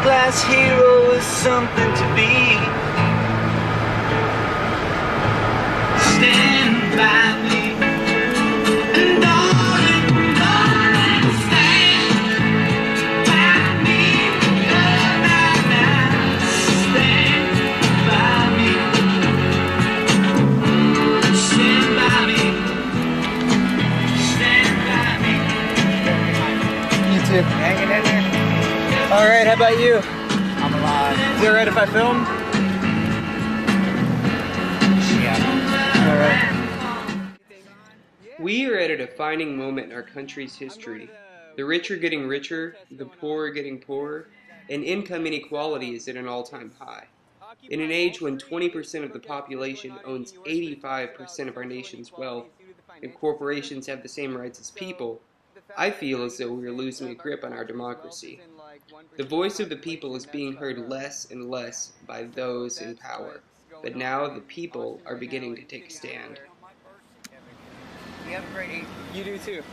glass hero is something to be. Stand by me, and darling, darling, stand by me. Stand by me, stand by me, stand by me. You too. Hanging in there. All right, how about you? I'm alive. Is it all right if I film? Yeah. All right. We are at a defining moment in our country's history. The rich are getting richer, the poor are getting poorer, and income inequality is at an all-time high. In an age when 20% of the population owns 85% of our nation's wealth, and corporations have the same rights as people, I feel as though we are losing a grip on our democracy. The voice of the people is being heard less and less by those in power, but now the people are beginning to take a stand. You have a great evening. You do too.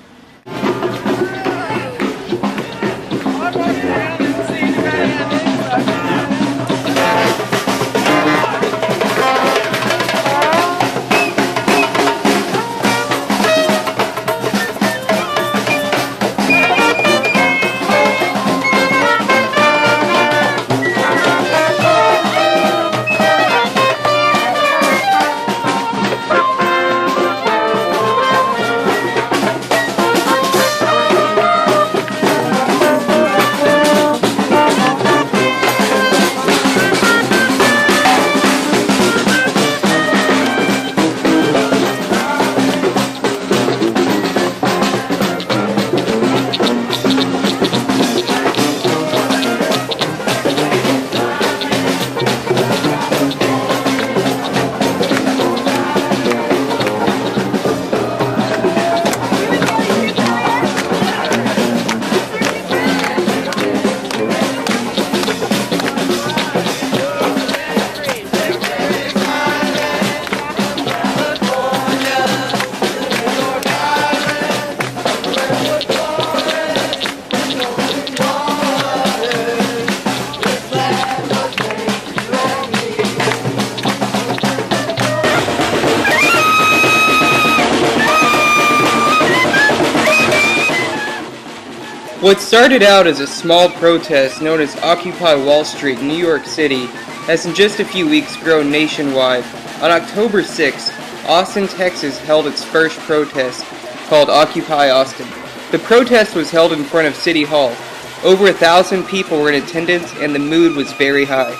What started out as a small protest known as Occupy Wall Street in New York City has in just a few weeks grown nationwide. On October 6th, Austin, Texas held its first protest called Occupy Austin. The protest was held in front of City Hall. Over 1,000 people were in attendance and the mood was very high.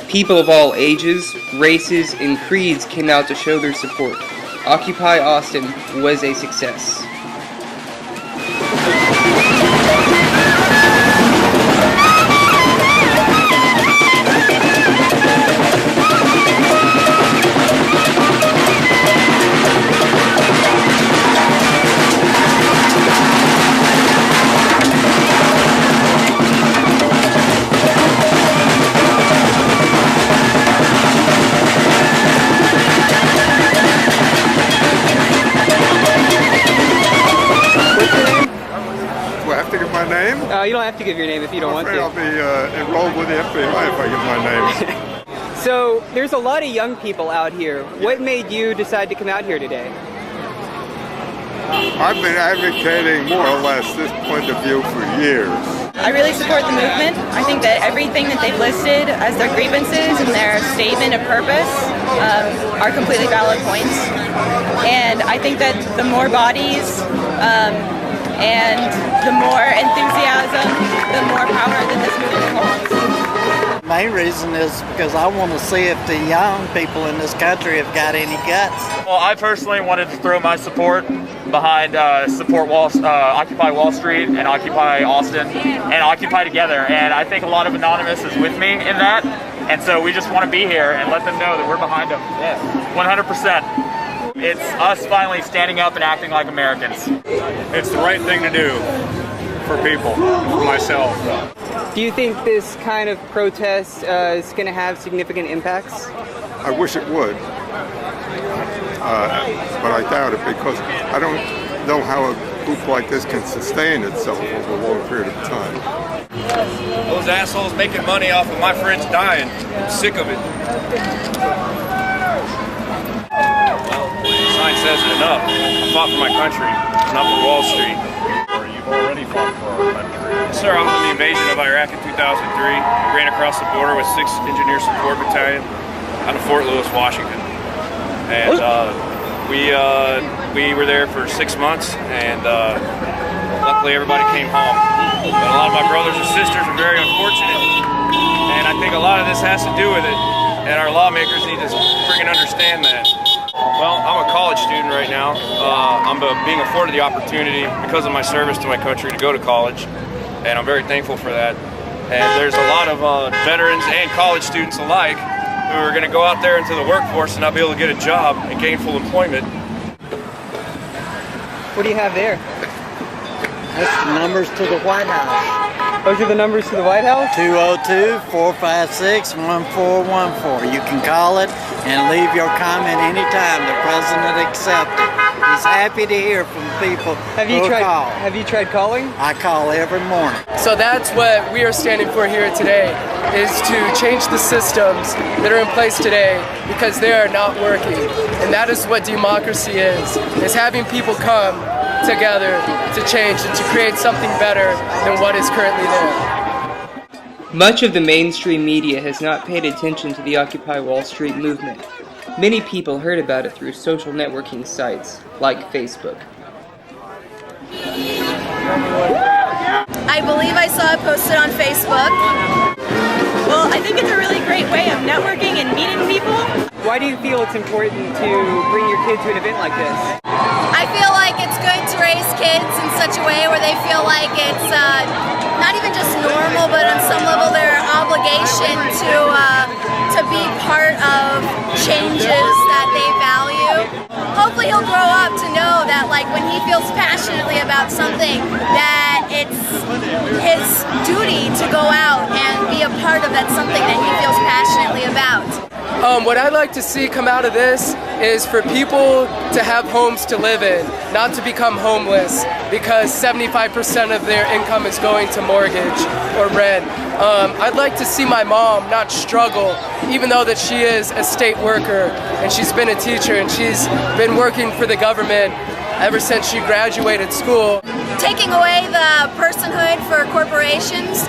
People of all ages, races, and creeds came out to show their support. Occupy Austin was a success. You don't have to give your name if you don't want to. I'll be enrolled with the FBI if I give my name. So, there's a lot of young people out here. What made you decide to come out here today? I've been advocating more or less this point of view for years. I really support the movement. I think that everything that they've listed as their grievances and their statement of purpose are completely valid points. And I think that the more bodies and the more enthusiasm, the more power that this movement holds. The main reason is because I want to see if the young people in this country have got any guts. Well, I personally wanted to throw my support behind Occupy Wall Street and Occupy Austin and Occupy Together. And I think a lot of Anonymous is with me in that. And so we just want to be here and let them know that we're behind them. Yes. 100%. It's us finally standing up and acting like Americans. It's the right thing to do for people, for myself. Do you think this kind of protest is going to have significant impacts? I wish it would, but I doubt it because I don't know how a group like this can sustain itself over a long period of time. Those assholes making money off of my friends dying. I'm sick of it. Well, the sign says it enough. I fought for my country, not for Wall Street. You've already fought for our country. Sir, I was in the invasion of Iraq in 2003. Ran across the border with 6th Engineer Support Battalion out of Fort Lewis, Washington. And we were there for 6 months, and luckily everybody came home. But a lot of my brothers and sisters are very unfortunate, and I think a lot of this has to do with it, and our lawmakers need to freaking understand that. Well, I'm a college student right now. I'm being afforded the opportunity because of my service to my country to go to college, and I'm very thankful for that. And there's a lot of veterans and college students alike who are going to go out there into the workforce and not be able to get a job and gainful employment. What do you have there? That's the numbers to the White House. Those are the numbers to the White House? 202-456-1414. You can call it and leave your comment anytime. The president accepts it. He's happy to hear from people who call. Have you tried calling? I call every morning. So that's what we are standing for here today, is to change the systems that are in place today because they are not working. And that is what democracy is having people come together to change and to create something better than what is currently there. Much of the mainstream media has not paid attention to the Occupy Wall Street movement. Many people heard about it through social networking sites like Facebook. I believe I saw it posted on Facebook. Well, I think it's a really great way of networking and meeting people. Why do you feel it's important to bring your kid to an event like this? I feel like it's good to raise kids in such a way where they feel like it's not even just normal, but on some level their obligation to be part of changes that they value. Hopefully he'll grow up to know that like when he feels passionately about something, that it's his duty to go out and be a part of that something that he feels passionately about. What I'd like to see come out of this is for people to have homes to live in, not to become homeless, because 75% of their income is going to mortgage or rent. I'd like to see my mom not struggle, even though that she is a state worker and she's been a teacher and she's been working for the government ever since she graduated school. Taking away the personhood for corporations,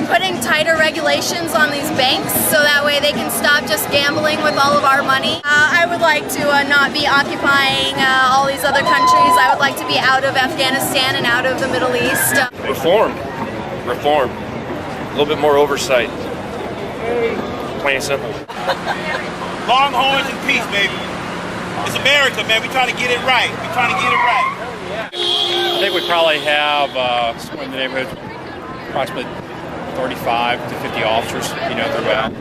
putting tighter regulations on these banks so that way they can stop just gambling with all of our money. I would like to not be occupying all these other countries. I would like to be out of Afghanistan and out of the Middle East. Reform. A little bit more oversight. Plain and simple. Longhorns and peace, baby. It's America, man. We're trying to get it right. I think we probably have somewhere in the neighborhood approximately 35 to 50 officers, throughout.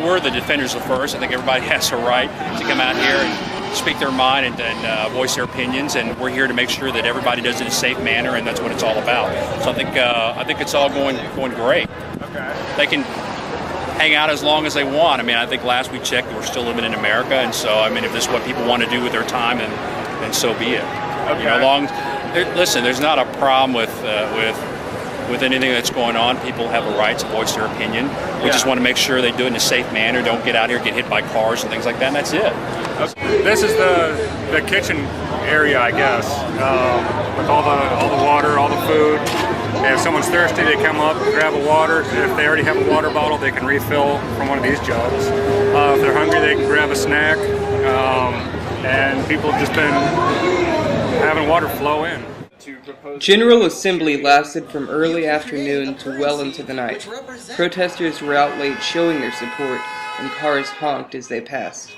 We're the defenders of first. I think everybody has a right to come out here and speak their mind and voice their opinions, and we're here to make sure that everybody does it in a safe manner, and that's what it's all about. So I think it's all going great. Okay. They can hang out as long as they want. I think last we checked, we're still living in America, and so if this is what people want to do with their time, then so be it. Okay. Listen, there's not a problem with anything that's going on. People have a right to voice their opinion. We just want to make sure they do it in a safe manner. Don't get out here, get hit by cars and things like that, and that's it. This is the kitchen area, I guess, with all the water, all the food. And if someone's thirsty, they come up, grab a water. If they already have a water bottle, they can refill from one of these jugs. If they're hungry, they can grab a snack. And people have just been having water flow in. General Assembly lasted from early afternoon to well into the night. Protesters were out late showing their support, and cars honked as they passed.